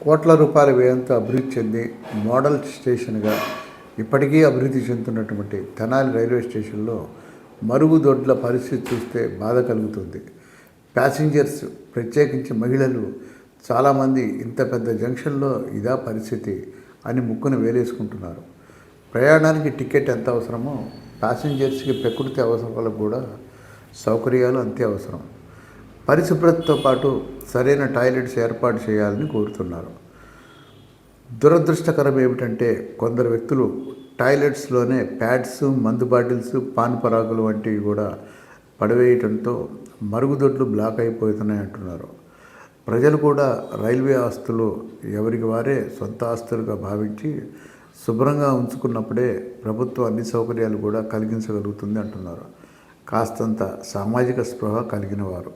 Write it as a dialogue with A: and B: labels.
A: కోట్ల రూపాయల వ్యయంతో అభివృద్ధి చెంది మోడల్ స్టేషన్గా ఇప్పటికీ అభివృద్ధి చెందుతున్నటువంటి తెనాలి రైల్వే స్టేషన్లో మరుగుదొడ్ల పరిస్థితి చూస్తే బాధ కలుగుతుంది. ప్యాసింజర్స్, ప్రత్యేకించి మహిళలు చాలామంది ఇంత పెద్ద జంక్షన్లో ఇదా పరిస్థితి అని ముక్కున వేలేసుకుంటున్నారు. ప్రయాణానికి టికెట్ ఎంత అవసరమో ప్యాసింజర్స్కి ప్రకృతి అవసరాలకు కూడా సౌకర్యాలు అంతే అవసరం. పరిశుభ్రతతో పాటు సరైన టాయిలెట్స్ ఏర్పాటు చేయాలని కోరుతున్నారు. దురదృష్టకరం ఏమిటంటే కొందరు వ్యక్తులు టాయిలెట్స్లోనే ప్యాడ్స్, మందు బాటిల్స్, పాన్ పరాగులు వంటివి కూడా పడవేయటంతో మరుగుదొడ్లు బ్లాక్ అయిపోతున్నాయి అంటున్నారు. ప్రజలు కూడా రైల్వే ఆస్తులు ఎవరికి వారే సొంత ఆస్తులుగా భావించి శుభ్రంగా ఉంచుకున్నప్పుడే ప్రభుత్వం అన్ని సౌకర్యాలు కూడా కలిగించగలుగుతుంది అంటున్నారు. కాస్తంత సామాజిక స్పృహ కలిగిన వారు.